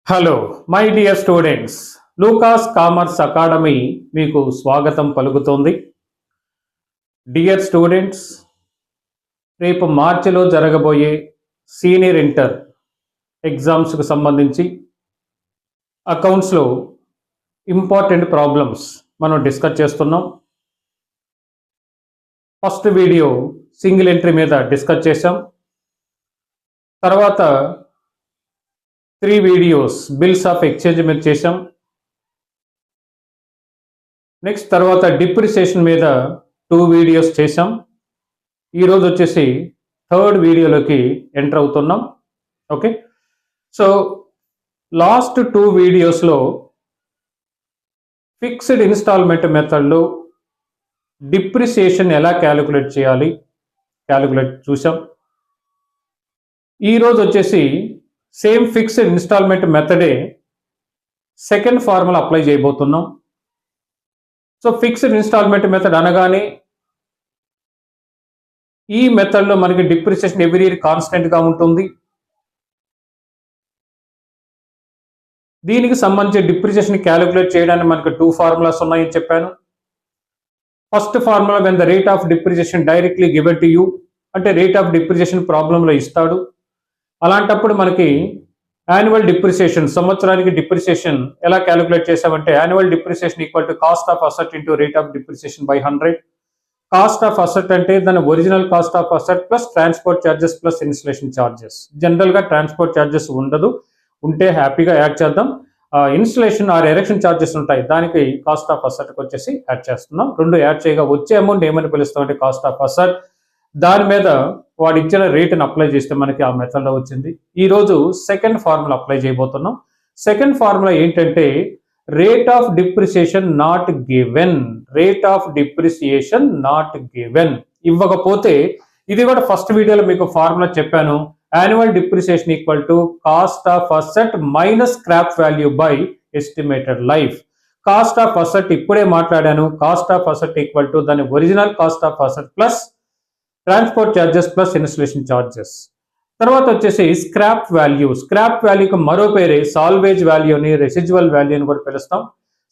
Hello my dear students, Lucas commerce academy మీకు స్వాగతం పలుకుతోంది. డియర్ స్టూడెంట్స్, రేపు మార్చిలో జరగబోయే సీనియర్ ఇంటర్ ఎగ్జామ్స్కు సంబంధించి అకౌంట్స్లో ఇంపార్టెంట్ ప్రాబ్లమ్స్ మనం డిస్కస్ చేస్తున్నాం. ఫస్ట్ వీడియో సింగిల్ ఎంట్రీ మీద డిస్కస్ చేసాం. తర్వాత 3 వీడియోస్ బిల్స్ ఆఫ్ ఎక్స్చేంజ్ మీద చేసాం. నెక్స్ట్ తర్వాత డిప్రిసియేషన్ మీద 2 వీడియోస్ చేసాం. ఈరోజు వచ్చేసి 3rd వీడియోలోకి ఎంటర్ అవుతున్నాం. ఓకే, సో లాస్ట్ 2 వీడియోస్లో ఫిక్స్డ్ ఇన్స్టాల్మెంట్ మెథడ్లో డిప్రిసియేషన్ ఎలా క్యాలిక్యులేట్ చేయాలి చూసాం. ఈరోజు వచ్చేసి సేమ్ ఫిక్స్డ్ ఇన్స్టాల్మెంట్ మెథడే సెకండ్ ఫార్ములా అప్లై చేయబోతున్నాం. సో ఫిక్స్డ్ ఇన్స్టాల్మెంట్ మెథడ్ అనగానే ఈ మెథడ్లో మనకి డిప్రిసియేషన్ ఎవ్రీ ఇయర్ కాన్స్టెంట్గా ఉంటుంది. దీనికి సంబంధించి డిప్రిసియేషన్ క్యాలిక్యులేట్ చేయడానికి మనకు 2 ఫార్ములాస్ ఉన్నాయని చెప్పాను. First formula when the rate of depreciation directly given to you, అంటే రేట్ ఆఫ్ డిప్రిసియేషన్ ప్రాబ్లంలో ఇస్తాడు. అలాంటప్పుడు మనకి యాన్యువల్ డిప్రిసియేషన్, సంవత్సరానికి డిప్రిసియేషన్ ఎలా క్యాలిక్యులేట్ చేసామంటే annual depreciation equal to cost of asset into rate of depreciation by 100. Cost of asset అంటే దాని original cost of asset plus transport charges plus installation charges. జనరల్గా ట్రాన్స్పోర్ట్ ఛార్జెస్ ఉండదు, ఉంటే హ్యాపీగా add చేద్దాం. ఇన్స్టలేషన్ ఆర్ ఎరెక్షన్ ఛార్జెస్ ఉంటాయి, దానికి cost of అసెట్కి వచ్చేసి యాడ్ చేస్తున్నాం. 2 యాడ్ చేయగా వచ్చే అమౌంట్ ఏమని పిలుస్తామంటే కాస్ట్ ఆఫ్ అసెట్. దాని మీద వాడు ఇచ్చిన రేటుని అప్లై చేస్తే మనకి ఆ మెథడ్లో వచ్చింది. ఈరోజు సెకండ్ ఫార్ములా అప్లై చేయబోతున్నాం. సెకండ్ ఫార్ములా ఏంటంటే rate of depreciation not given. Rate of depreciation not given ఇవ్వకపోతే, ఇది కూడా ఫస్ట్ వీడియోలో మీకు ఫార్ములా చెప్పాను. Annual depreciation equal to cost of asset minus scrap value by estimated life. Cost of asset ఇప్పుడే మాట్లాడాను. Cost of asset equal to దాని original cost of asset plus transport charges plus installation charges. తర్వాత వచ్చేసి scrap value. Scrap వాల్యూకి మరో పేరే salvage వాల్యూని, residual value అని కూడా పిలుస్తాం.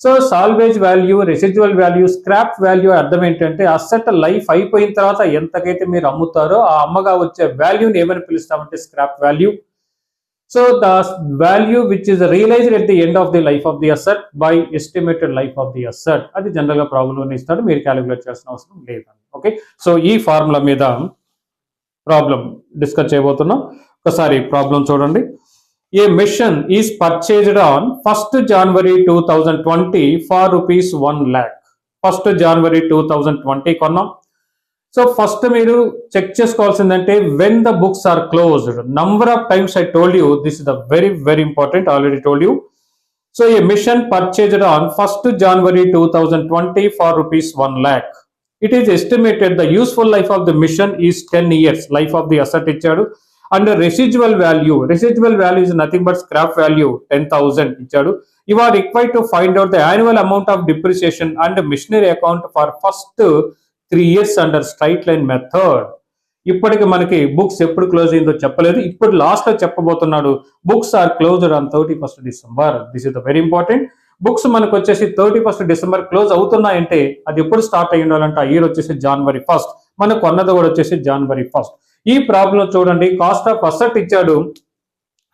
So salvage value, residual value, scrap value అర్థం ఏంటంటే అసెట్ లైఫ్ అయిపోయిన తర్వాత ఎంతకైతే మీరు అమ్ముతారో ఆ అమ్మగా వచ్చే వాల్యూని ఏమని పిలుస్తామంటే scrap value. So the value which is realised at the end of the life of the asset by estimated life of the asset. అది జనరల్గా ప్రాబ్లం ఇస్తాడు, మీరు క్యాలిక్యులేట్ చేయాల్సిన అవసరం లేదండి. ఓకే, సో ఈ ఫార్ములా మీద ప్రాబ్లం డిస్కస్ చేయబోతున్నాం. ఒకసారి ప్రాబ్లం చూడండి. A machine is purchased on 1st January 2020 for rupees 1 lakh. 1st January 2020 కొన్నాం. సో ఫస్ట్ మీరు చెక్ చేసుకోవాల్సిందంటే when the books are closed. Number of times I told you, this is the very very important, already told you. So a machine purchased on 1st January 2020 for rupees 1 lakh. It is estimated the useful life of the machine is 10 years. Life of the asset ఇచ్చాడు. And residual value is nothing but scrap value 10,000 ఇచ్చాడు. You are required to find out the annual amount of depreciation and machinery account for first 3 years under straight line method. ఇప్పటికి మనకి books ఎప్పుడు close అయిందో చెప్పలేదు, ఇప్పుడు last లో చెప్పబోతున్నాడు. Books are closed on 31st December. This is the very important. Books మనకు వచ్చేసి 31st December క్లోజ్ అవుతున్నాయంటే అది ఎప్పుడు స్టార్ట్ అయ్యి ఉండాలంటే ఆ ఇయర్ వచ్చేసి January 1st. మనకు కొన్నది కూడా వచ్చేసి January 1st. ఈ ప్రాబ్లం చూడండి, కాస్ట్ ఆఫ్ అసెట్ ఇచ్చాడు,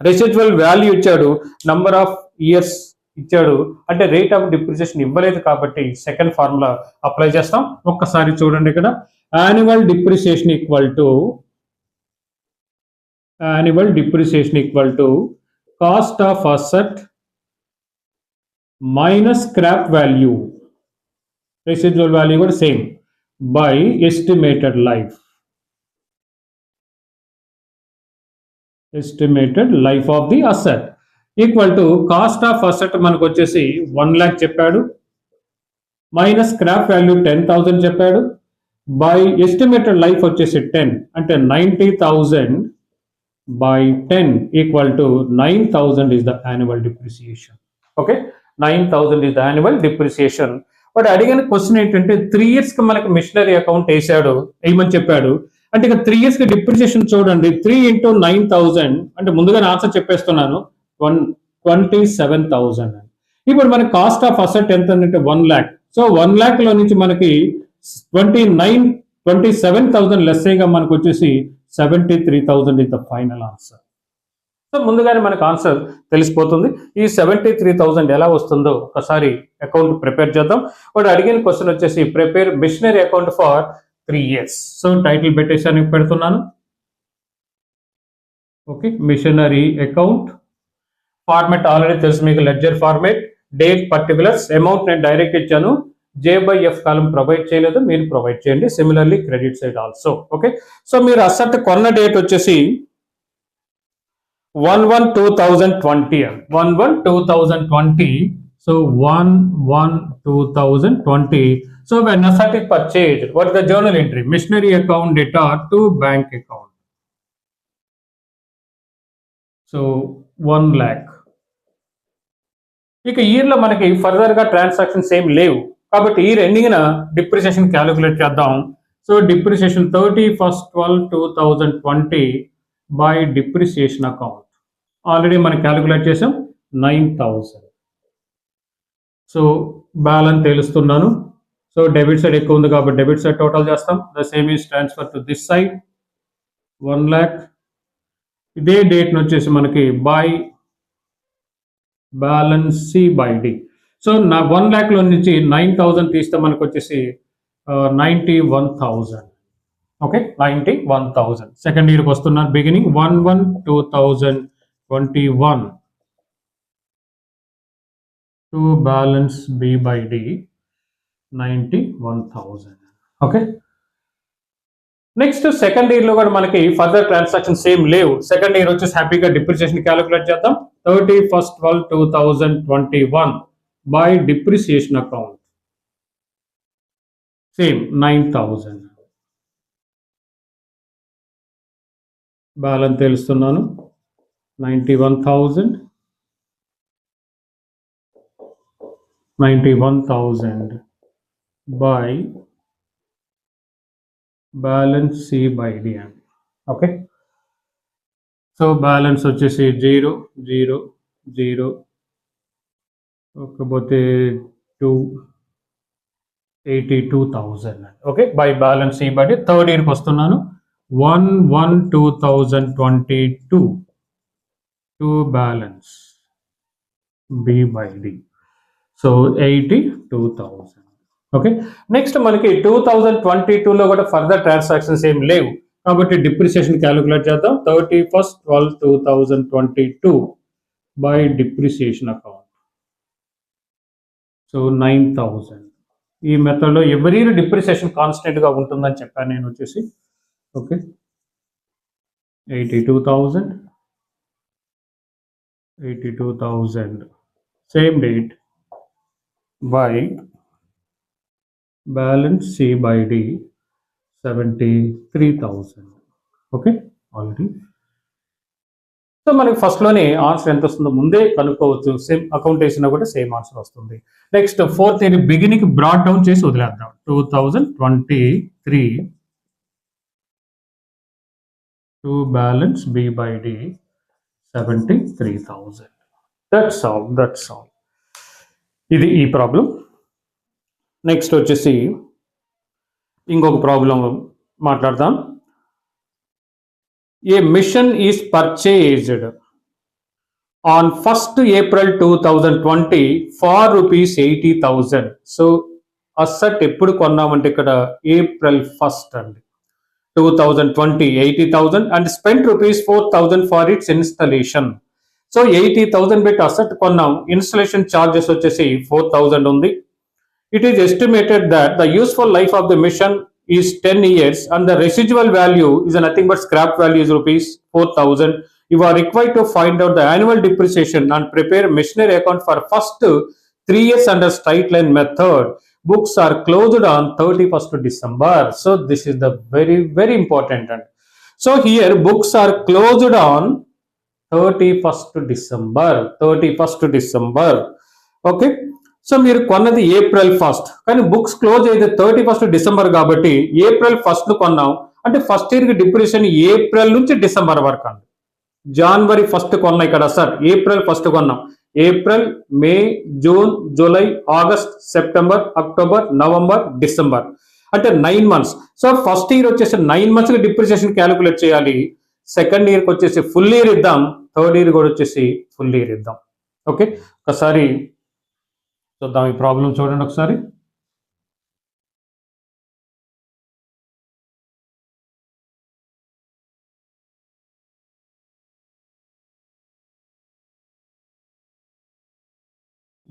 రెసిడ్యువల్ వాల్యూ ఇచ్చాడు, నంబర్ ఆఫ్ ఇయర్స్ ఇచ్చాడు, అంటే రేట్ ఆఫ్ డిప్రిసియేషన్ ఇవ్వలేదు కాబట్టి సెకండ్ ఫార్ములా అప్లై చేస్తాం. ఒక్కసారి చూడండి, ఇక్కడ annual depreciation equal to cost of asset minus scrap value, residual value కూడా same, by estimated life of the asset equal to cost of asset మనకు వచ్చేసి 1 lakh చెప్పాడు, మైనస్ స్క్రాప్ వాల్యూ 10,000 చెప్పాడు, by estimated life వచ్చేసి 10, అంటే 90,000 by 10 equal to 9,000 is the annual depreciation. Okay, 9,000 is the annual depreciation. But అడిగిన question ఏంటంటే 3 years కి మనకి మిషనరీ అకౌంట్ వేయమని చెప్పాడు. అంటే ఇక 3 years కి డిప్రిసియేషన్ చూడండి, 3 into 9,000 అంటే ముందుగానే ఆన్సర్ చెప్పేస్తున్నాను. 27,000. ఇప్పుడు మన కాస్ట్ ఆఫ్ అసెట్ ఎంత అంటే 1 lakh. సో 1 lakh లో నుంచి మనకి 27,000 లెస్సేగా మనకు వచ్చేసి 73,000 is the final answer. So ముందుగానే మనకు ఆన్సర్ తెలిసిపోతుంది. ఈ 73,000 ఎలా వస్తుందో ఒకసారి అకౌంట్ ప్రిపేర్ చేద్దాం. వాడు అడిగిన క్వశ్చన్ వచ్చేసి prepare machinery account for 3 years. So title పెట్టేసాను, పెడుతున్నాను. Okay, machinery account. Format already తెలుసు మీకు, ledger format, date, particulars, amount నేను డైరెక్ట్ ఇచ్చాను, J/F కాలం ప్రొవైడ్ చేయలేదు, మీరు ప్రొవైడ్ చేయండి. Similarly credit side also. Okay, so మీరు అసెట్ కొన్న డేట్ వచ్చేసి 1/1/2020 1/1/2020. So 1/1/2020. So when asset is purchased, what is the journal entry? Machinery account data to bank account. So 1 lakh. ఇక year లో మనకి ఫర్దర్ గా ట్రాన్సాక్షన్స్ ఏం లేవు కాబట్టి ఇయర్ ఎండింగ్ డిప్రిసియేషన్ క్యాలిక్యులేట్ చేద్దాం. So depreciation 31/12/2020 by depreciation account already మనం calculate చేసాం 9,000. సో బ్యాలెన్స్ తెలుస్తున్నాను. సో డెబిట్ సైడ్ ఎక్కువ ఉంది కాబట్టి డెబిట్ సైడ్ టోటల్ చేస్తాం. The same is transfer to this side 1 lakh. ఇదే డేట్ వచ్చేసి మనకి బై బ్యాలెన్స్ C/D. సో నా 1 lakh లో నుంచి 9,000 తీస్తే మనకు వచ్చేసి 91,000. ఓకే, 91,000. సెకండ్ ఇయర్కి వస్తున్నారు. Beginning 1/1/2021 to balance B/D 91,000. Okay, next second year లో కూడా మనకి ఫర్దర్ ట్రాన్సాక్షన్ సేమ్ లేవు. సెకండ్ ఇయర్ వచ్చేసి హ్యాపీగా డిప్రిసియేషన్ క్యాలిక్యులేట్ చేద్దాం. 31/12/2021 by depreciation account same 9,000. Balance తెలుస్తున్నాను 91,000 బై బ్యాలెన్స్ C/D అని. ఓకే, సో బ్యాలెన్స్ వచ్చేసి 0 0 0 కాకపోతే 82,000. Okay, by balance C/D. Third ఇయర్కి వస్తున్నాను 1/1/2022 to balance B/D. So 82,000. Okay, next మనకి 2022లో కూడా ఫర్దర్ ట్రాన్సాక్షన్స్ ఏం లేవు కాబట్టి డిప్రిసియేషన్ క్యాలిక్యులేట్ చేద్దాం. 31/12/2022 బై డిప్రిసియేషన్ అకౌంట్. సో 9,000. ఈ మెథడ్లో ఎవరీ డిప్రిసియేషన్ కాన్స్టెంట్ గా ఉంటుందని చెప్పాను నేను వచ్చేసి. Okay, 82,000 same date by balance C/D 73,000. Okay, already. So మనకి ఫస్ట్ లోనే ఆన్సర్ ఎంత వస్తుందో ముందే కనుక్కోవచ్చు. సేమ్ అకౌంట్ వేసినా కూడా సేమ్ ఆన్సర్ వస్తుంది. Next fourth year beginning broad down చేసి వదిలేద్దాం. 2023 to balance B/D 73,000. That's all. ఇది ఈ ప్రాబ్లం. నెక్స్ట్ వచ్చేసి ఇంకొక ప్రాబ్లం మాట్లాడదాం. A machine is purchased on 1st April 2020 for ₹80,000. So asset ఎప్పుడు కొన్నామంటే ఇక్కడ April 1st అండి 2020 80,000 and spent ₹4,000 for its installation. So 80,000 పెట్టి అసెట్ కొన్నాం. ఇన్స్టలేషన్ ఛార్జెస్ వచ్చేసి 4,000 ఉంది. It is estimated that the useful life of the mission is 10 years and the residual value is nothing but scrap value is ₹4,000. You are required to find out the annual depreciation and prepare machinery account for first 3 years under straight line method. Books are closed on 31st December. So this is the very important. So here books are closed on 31st December. Okay. So మీరు కొన్నది April 1st కానీ books close అయితే 31st December కాబట్టి April 1st కొన్నాం అంటే first ఇయర్కి depreciation April నుంచి December వరకు అండి. జనవరి ఫస్ట్ కొన్నాం ఇక్కడ సార్, ఏప్రిల్ ఫస్ట్ కొన్నాం, April, May, June, July, August, September, October, November, December, అంటే 9 months. సో ఫస్ట్ ఇయర్ వచ్చేసి 9 months డిప్రిసియేషన్ క్యాలిక్యులేట్ చేయాలి. సెకండ్ ఇయర్కి వచ్చేసి ఫుల్ ఇయర్ ఇద్దాం, థర్డ్ ఇయర్ కూడా వచ్చేసి ఫుల్ ఇయర్ ఇద్దాం. ఓకే, ఒకసారి చూద్దాం ఈ ప్రాబ్లం చూడండి ఒకసారి.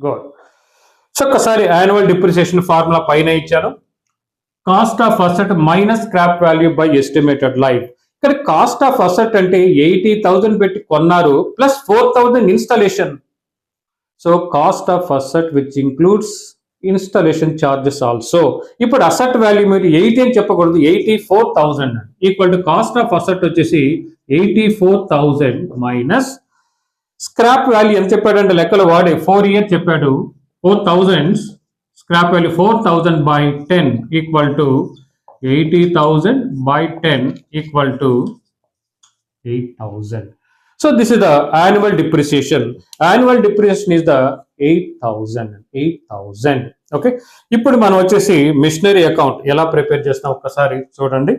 గుడ్. సో ఒకసారి యాన్యువల్ డిప్రిసియేషన్ ఫార్ములా పైన ఇచ్చాను. Cost of asset minus scrap value by estimated life. ఇక్కడ కాస్ట్ ఆఫ్ అసెట్ అంటే 80,000 పెట్టి కొన్నారు plus 4,000 installation. So cost of asset which includes installation charges also. ఇప్పుడు అసెట్ వాల్యూ మీరు 80 అని చెప్పకూడదు, 84,000 equal to cost of asset వచ్చేసి 84,000 మైనస్ స్క్రాప్ వాల్యూ ఎంత చెప్పాడంటే లెక్కలు వాడే 4 year చెప్పాడు. 4,000 scrap value 4,000 by 10 equal to 80,000 by 10 equal to 8,000. So this is the annual depreciation. Annual depreciation is the 8,000. Okay, ఇప్పుడు మనం వచ్చేసి మిషనరీ అకౌంట్ ఎలా ప్రిపేర్ చేస్తాం ఒక్కసారి చూడండి.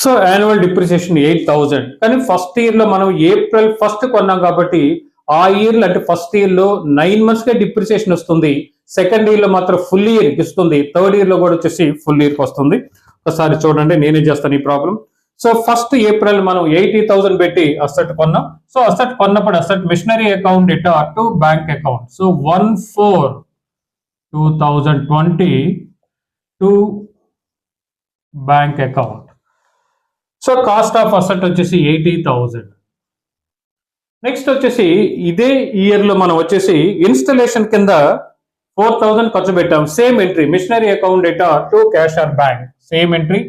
సో యాన్యువల్ డిప్రిసియేషన్ 8,000, కానీ ఫస్ట్ ఇయర్ లో మనం ఏప్రిల్ ఫస్ట్ కొన్నాం కాబట్టి ఆ ఇయర్ అంటే ఫస్ట్ ఇయర్ లో 9 months కే డిప్రిసియేషన్ వస్తుంది, సెకండ్ ఇయర్ లో మాత్రం ఫుల్ ఇయర్ ఇస్తుంది, థర్డ్ ఇయర్ లో కూడా వచ్చేసి ఫుల్ ఇయర్ వస్తుంది. ఒకసారి చూడండి, నేనే చేస్తాను ఈ ప్రాబ్లం. సో ఫస్ట్ ఏప్రిల్ మనం 80,000 పెట్టి అసెట్ కొన్నాం. సో అసెట్ కొన్నప్పుడు asset machinery account it to bank account. So 1/4/2020 to bank account. So cost of asset వచ్చేసి 80,000. నెక్స్ట్ వచ్చేసి ఇదే ఇయర్ లో మనం వచ్చేసి ఇన్స్టలేషన్ కింద 4,000 ఖర్చు పెట్టాం. సేమ్ ఎంట్రీ మిషనరీ అకౌంట్ డేటా to cash or bank, same entry.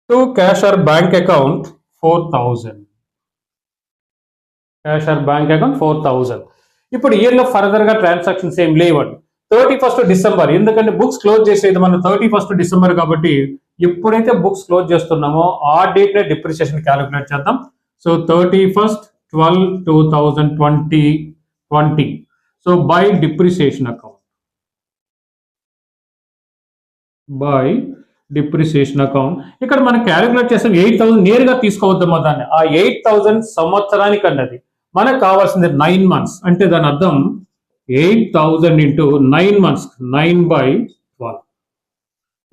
To cash or bank account 4,000. Cash or bank account 4,000. ఇప్పుడు ఇయర్ లో ఫర్దర్ గా ట్రాన్సాక్షన్స్ ఏం లేవండి. 31st December, ఎందుకంటే బుక్స్ క్లోజ్ చేసేది మనం 31st December కాబట్టి ఎప్పుడైతే బుక్స్ క్లోజ్ చేస్తున్నామో ఆ డేట్ నే డిప్రిసియేషన్ క్యాలిక్యులేట్ చేద్దాం. So 31/12/2020. So by depreciation account, by depreciation account. ఇక్కడ మనం క్యాలిక్యులేట్ చేస్తాం 8,000 నేరుగా తీసుకోవద్దామా దాన్ని, ఆ 8,000 సంవత్సరానికి అన్నది. మనకు కావాల్సింది 9 months, అంటే దాని అర్థం 8,000 into 9 months, 9/12.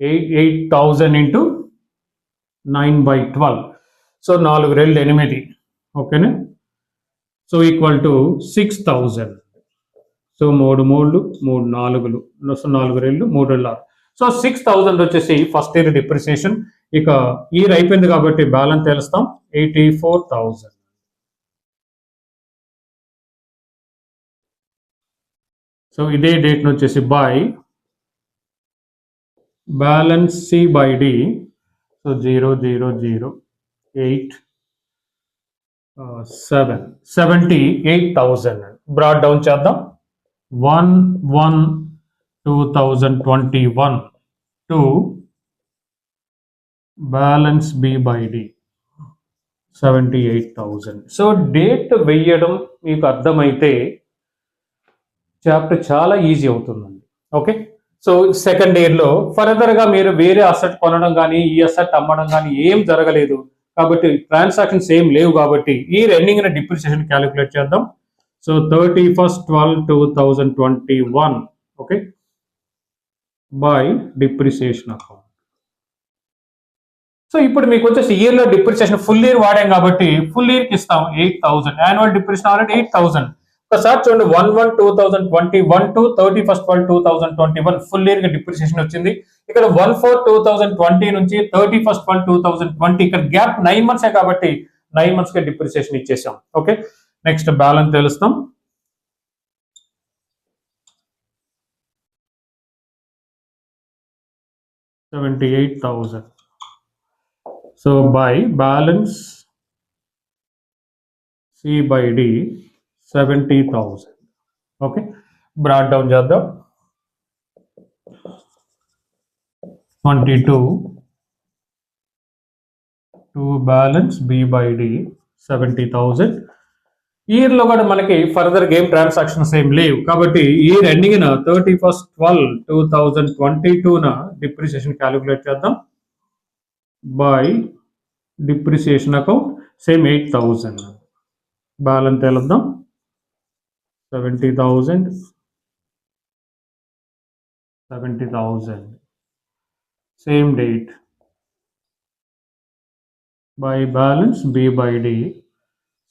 8,000 into 9/12. సో 4 రెళ్ళు 8, ఓకేనా. So equal to 6,000. So 3 3 3 4, so 4 రెళ్ళు 3 రెళ్ళు 6. సో 6,000 వచ్చేసి ఫస్ట్ ఇయర్ డిప్రిసియేషన్. ఇక ఇయర్ అయిపోయింది కాబట్టి బ్యాలెన్స్ తెలుస్తాం 84,000. సో ఇదే డేట్ వచ్చేసి by balance C by D. So 0,0,0,8,778,000 brought down చేద్దాం. 1/1/2021 to balance B by D 78,000. So date వేయడం మీకు అర్థమైతే చాప్టర్ చాలా ఈజీ అవుతుందండి. ఓకే, సో సెకండ్ ఇయర్ లో ఫర్దర్ గా మీరు వేరే అసెట్ కొనడం కానీ ఈ అసెట్ అమ్మడం కానీ ఏం జరగలేదు కాబట్టి ట్రాన్సాక్షన్స్ ఏం లేవు కాబట్టి ఈ ఎండింగ్ డిప్రిసియేషన్ క్యాలిక్యులేట్ చేద్దాం. So 31/12/2021, okay, by depreciation account. So ఇప్పుడు మీకు వచ్చేసి ఇయర్ లో డిప్రిసియేషన్ ఫుల్ ఇయర్ వాడాం కాబట్టి ఫుల్ ఇయర్ కి ఇస్తాం 8,000. Annual depreciation already 8,000. ఒకసారి చూడండి 1/1/2021 టు 31/12/2021 ఫుల్ ఇయర్ కి డిప్రిసియేషన్ వచ్చింది. ఇక్కడ 1/4/2020 నుంచి 31/12/2020 ఇక్కడ గ్యాప్ 9 months కాబట్టి 9 months కి డిప్రిసియేషన్ ఇచ్చేసాం. ఓకే, నెక్స్ట్ బ్యాలెన్స్ తెలుస్తాం. $78,000. So by balance C by D 70,000. Okay, brought down చేద్దాం. 22 టు బ్యాలెన్స్ B/D 70,000. ఇయర్లో కూడా మనకి ఫర్దర్ గేమ్ ట్రాన్సాక్షన్స్ ఏం లేవు కాబట్టి ఇయర్ ఎండింగ్ 31/12/2022 డిప్రిసియేషన్ క్యాలిక్యులేట్ చేద్దాం. By depreciation account same 8,000 balance వెళ్దాం. 70,000 same date by balance B/D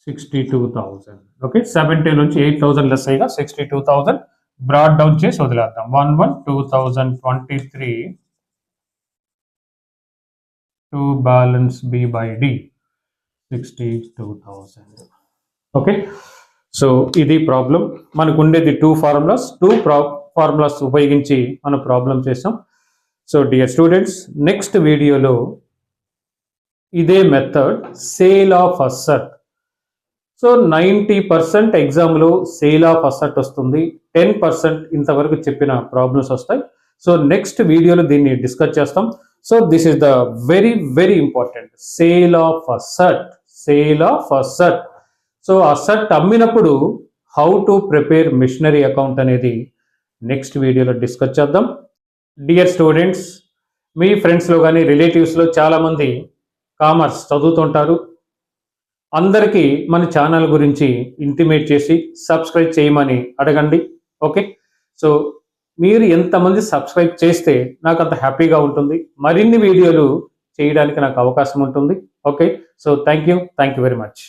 62,000. Okay, 70 నుంచి 8,000 లెస్ అయ్యగా 62,000 బ్రాడ్ డౌన్ చేసి వదిలేద్దాం. 1/1/2023 to balance B/D 62,000. Okay, so ఇది ప్రాబ్లం. మనకు ఉండేది 2 ఫార్ములాస్ ఉపయోగించి మనం ప్రాబ్లం చేసాం. సో డియర్ స్టూడెంట్స్, నెక్స్ట్ వీడియోలో ఇదే method sale of asset. So 90% ఎగ్జామ్లో సేల్ ఆఫ్ అసెట్ వస్తుంది, 10% ఇంతవరకు చెప్పిన ప్రాబ్లమ్స్ వస్తాయి. సో నెక్స్ట్ వీడియోలో దీన్ని డిస్కస్ చేస్తాం. So this is the very very important, sale of asset. So asset అమ్మినప్పుడు how to prepare machinery account అనేది నెక్స్ట్ వీడియోలో డిస్కస్ చేద్దాం. డియర్ స్టూడెంట్స్, మీ ఫ్రెండ్స్లో కానీ రిలేటివ్స్లో చాలామంది కామర్స్ చదువుతుంటారు. అందరికీ మన ఛానల్ గురించి ఇంటిమేట్ చేసి సబ్స్క్రైబ్ చేయమని అడగండి. ఓకే, సో మీరు ఎంతమంది సబ్స్క్రైబ్ చేస్తే నాకు అంత హ్యాపీగా ఉంటుంది, మరిన్ని వీడియోలు చేయడానికి నాకు అవకాశం ఉంటుంది. Okay, so thank you very much.